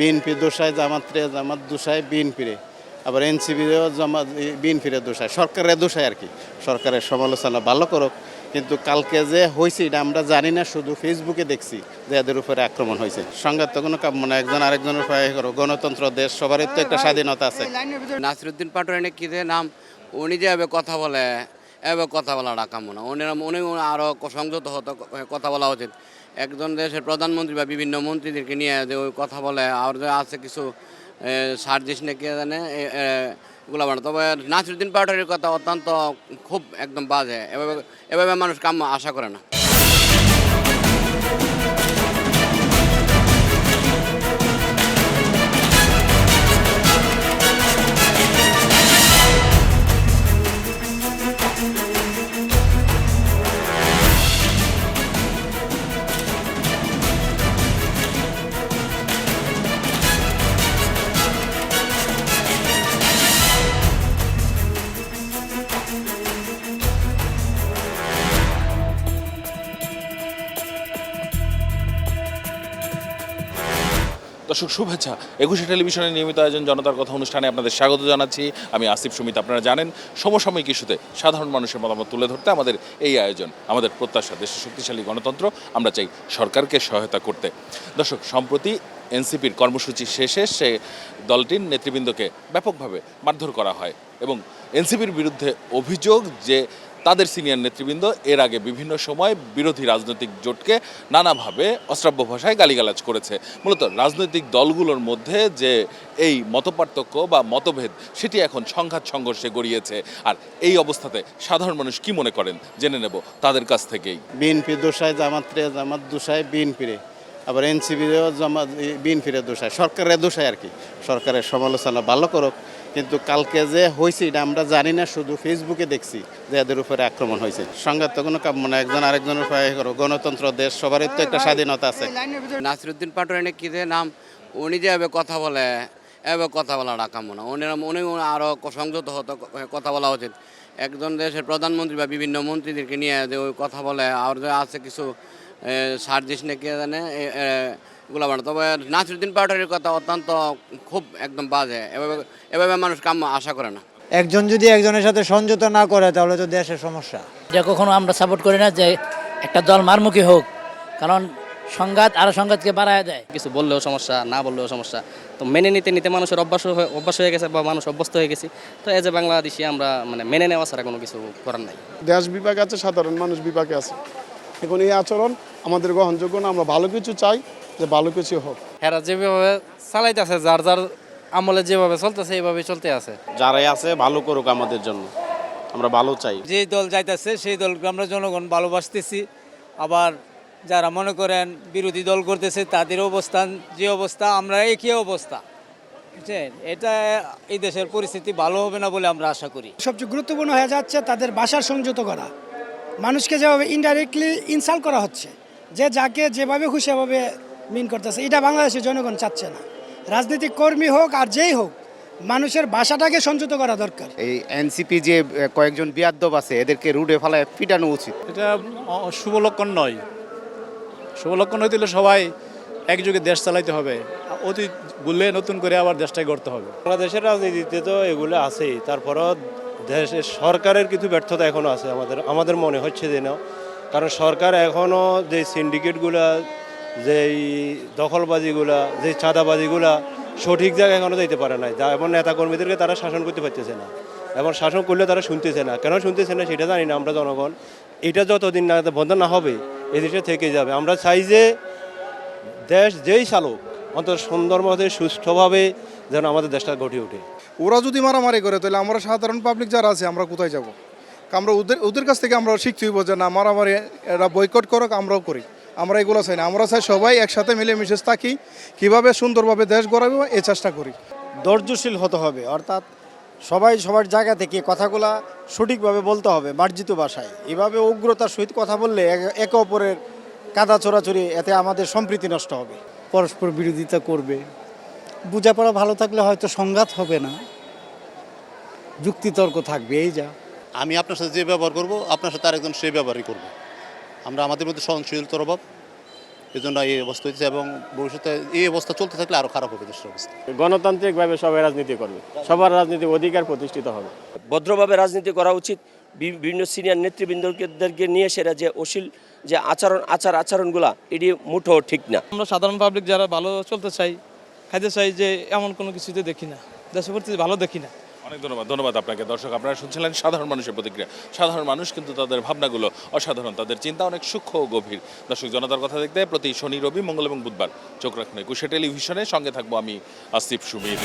BNP দোষায় জামাতরে, জামাত দোষায় বিএনপিরে, আবার এনসিপিরেও জামাত বিএনপিরে দোষায়, সরকারের দোষায় আর কি। সরকারের সমালোচনা ভালো করুক, কিন্তু কালকে যে হয়েছে এটা আমরা জানি না, শুধু ফেসবুকে দেখছি যে এদের উপরে আক্রমণ হয়েছে। সংঘাত তো কোনো কাম্য না, একজন আরেকজনের উপরে করো। গণতন্ত্র দেশ, সবারই তো একটা স্বাধীনতা আছে। নাসিরুদ্দিন পাটোয়ারি কি যে নাম, উনি যে এভাবে কথা বলে, এভাবে কথা বলা কাম্য না। উনি আরও সংযত হতো, কথা বলা উচিত। একজন দেশের প্রধানমন্ত্রী বা বিভিন্ন মন্ত্রীদেরকে নিয়ে যে ওই কথা বলে, আর যে আছে কিছু সার্জিস নাকি জানে এগুলো বানা। তবে নাসিরুদ্দিন পাটোয়ারির কথা অত্যন্ত খুব একদম বাজে। এভাবে মানুষ কাম্য আশা করে না। দর্শক শুভেচ্ছা। ২১শে টেলিভিশনের নিয়মিত আয়োজন জনতার কথা অনুষ্ঠানে আপনাদের স্বাগত জানাচ্ছি। আমি আসিফ সুমিত। আপনারা জানেন সমসাময়িক ইস্যুতে সাধারণ মানুষের মতামত তুলে ধরতে আমাদের এই আয়োজন। আমাদের প্রত্যাশা দেশের শক্তিশালী গণতন্ত্র, আমরা চাই সরকারকে সহায়তা করতে। দর্শক, সম্প্রতি এনসিপির কর্মসূচি শেষে সে দলটির নেতৃবৃন্দকে ব্যাপকভাবে মারধর করা হয় এবং এনসিপির বিরুদ্ধে অভিযোগ যে তাদের সিনিয়র নেতৃবৃন্দ এর আগে বিভিন্ন সময় বিরোধী রাজনৈতিক জোটকে নানাভাবে অশ্রাব্য ভাষায় গালিগালাজ করেছে। মূলত রাজনৈতিক দলগুলোর মধ্যে যে এই মতপার্থক্য বা মতভেদ, সেটি এখন সংঘাত সংঘর্ষে গড়িয়েছে। আর এই অবস্থাতে সাধারণ মানুষ কি মনে করেন জেনে নেব তাদের কাছ থেকেই। বিএনপি দোষায় জামাতরে, জামাত দোষায় বিএনপিরে, আবার এনসিপিরেও জামাত বিএনপিরে দোষায়, সরকারের দোষায় আর কি। সরকারের সমালোচনা ভালো করুক, কিন্তু কালকে যে হয়েছে এটা আমরা জানি না, শুধু ফেসবুকে দেখছি যে এদের উপরে আক্রমণ হয়েছে। সংঘাত তো কোনো কাম্য না, একজন আরেকজনের উপরে করো। গণতন্ত্র দেশ, সবারই তো একটা স্বাধীনতা আছে। নাসিরুদ্দিন পাটোয়ারি কি যে নাম, উনি যে এভাবে কথা বলে, এভাবে কথা বলা কাম্য না। উনি আরও সংযত হতো, কথা বলা উচিত। একজন দেশের প্রধানমন্ত্রী বা বিভিন্ন মন্ত্রীদেরকে নিয়ে যে ওই কথা বলে, আর যে আছে কিছু সার্জিস নাকি জানে এগুলো বানা। তবে নাসিরুদ্দিন পাটোয়ারির কথা অত্যন্ত খুব একদম বাজে। এভাবে মানুষ কাম্য আশা করে না। একজন যদি একজনের সাথে সংযত না করে তাহলে তো দেশের সমস্যা। এটা কখনো আমরা সাপোর্ট করি না যে একটা দল মারমুখী হোক, কারণ সংঘাত আরো সংঘাতকে বাড়ায় দেয়। কিছু বললেও সমস্যা, না বললেও সমস্যা। তো মেনে নিতে নিতে মানুষের অভ্যাস হয়ে গেছে বা মানুষ অভ্যস্ত হয়ে গেছি। তো এজ এ বাংলাদেশি আমরা মেনে নেওয়া ছাড়া কোনো কিছু করার নাই। দেশ বিভাগ আছে, সাধারণ মানুষ বিভাগে আছে। এখন এই আচরণ আমাদের গ্রহণযোগ্য না। আমরা ভালো কিছু চাই, যে ভালো কিছু হোক। এরা যেভাবে চালাইতেছে, যার যার আমলে যেভাবে চলতেছে এইভাবে চলতে আছে। যারাই আছে ভালো করুক আমাদের জন্য, আমরা ভালো চাই। যে দল যাইতেছে সেই দলকে আমরা জনগণ ভালোবাসতেছি। আবার যারা মনে করেন বিরোধী দল করতেছে তাদের অবস্থান যে অবস্থা, আমরা একই অবস্থা। বুঝছেন, এটা এই দেশের পরিস্থিতি ভালো হবে না বলে আমরা আশা করি। সবচেয়ে গুরুত্বপূর্ণ হয়ে যাচ্ছে তাদের ভাষার সংযত করা। মানুষকে যেভাবে ইনডাইরেক্টলি ইনসাল্ট করা হচ্ছে, যে যাকে যেভাবে খুশি সেভাবে মিন করতেছে, এটা বাংলাদেশের জনগণ চাচ্ছে না। রাজনৈতিক কর্মী হোক আর যেই হোক, মানুষের ভাষাটাকে সংযত করা দরকার। এই এনসিপি যে কয়েকজন বিয়াদ্দব আছে, এদেরকে রুডে ফেলায় পিটানো উচিত। এটা শুভ লক্ষণ নয়। শুভ লক্ষণ হইতে হলে সবাই একযোগে দেশ চালাইতে হবে, অতীত ভুলে নতুন করে আবার দেশটাই গড়তে হবে। বাংলাদেশের রাজনীতিতে তো এগুলো আছেই, তারপরও দেশের সরকারের কিছু ব্যর্থতা এখনও আছে আমাদের মনে হচ্ছে যে না। কারণ সরকার এখনও যে সিন্ডিকেটগুলা, যেই দখলবাজিগুলা, যে চাঁদাবাজিগুলা সঠিক জায়গায় এখনও যেতে পারে না। এবং নেতাকর্মীদেরকে তারা শাসন করতে পারতেছে না, এবং শাসন করলে তারা শুনতেছে না। কেন শুনতেছে না সেটা জানি না আমরা জনগণ। এটা যতদিন না বন্ধ না হবে এই দেশে থেকে যাবে। আমরা চাই যে দেশ যেই চালক অন্তত সুন্দরভাবে সুষ্ঠুভাবে যেন আমাদের দেশটা গড়ে ওঠে। ওরা যদি মারামারি করে তাহলে আমরা সাধারণ পাবলিক যারা আছে আমরা কোথায় যাব? আমরা ওদের কাছ থেকে আমরা শিখতে হইব যে না, মারামারি এরা বয়কট করুক, আমরাও করি। আমরা এগুলো চাই না। আমরা চাই সবাই একসাথে মিলেমিশে থাকি, কীভাবে সুন্দরভাবে দেশ গড়াবে এই চেষ্টা করি। ধৈর্যশীল হতে হবে, অর্থাৎ সবাই সবার জায়গা থেকে কথাগুলা সঠিকভাবে বলতে হবে, মার্জিত ভাষায়। এভাবে উগ্রতার সহিত কথা বললে একে অপরের কাদা চোরাচুরি, এতে আমাদের সম্প্রীতি নষ্ট হবে। পরস্পর বিরোধিতা করবে, বোঝাপড়া ভালো থাকলে হয়তো সংঘাত হবে না, যুক্তিতর্ক থাকবে। এই যা আমি আপনার সাথে যে ব্যবহার করব, আপনার সাথে আরেকজন সেই ব্যবহারই করবো। আমরা আমাদের মধ্যে সহনশীলতার অভাব, এজন্য এই অবস্থা হয়েছে এবং ভবিষ্যতে এই অবস্থা চলতে থাকলে আরও খারাপ হবে দেশের অবস্থা। গণতান্ত্রিকভাবে সবাই রাজনীতি করবে, সবার রাজনীতিক অধিকার প্রতিষ্ঠিত হবে। ভদ্রভাবে রাজনীতি করা উচিত। বিভিন্ন সিনিয়র নেতৃবৃন্দদেরকে নিয়ে সেরা যে অশ্লীল যে আচরণগুলা এটি মুঠো ঠিক না। আমরা সাধারণ পাবলিক যারা ভালো চলতে চাই, খাইতে চাই, যে এমন কোনো কিছুতে দেখি না, দেশের প্রতি ভালো দেখি না। অনেক ধন্যবাদ আপনাকে। দর্শক, আপনারা শুনছিলেন সাধারণ মানুষের প্রতিক্রিয়া। সাধারণ মানুষ কিন্তু তাদের ভাবনাগুলো অসাধারণ, তাদের চিন্তা অনেক সূক্ষ্ম ও গভীর। দর্শক, জনতার কথা দেখতে প্রতি শনি, রবি, মঙ্গল এবং বুধবার চোখ রাখুন একুশে টেলিভিশনে। সঙ্গে থাকবো আমি আসিফ সুমিত।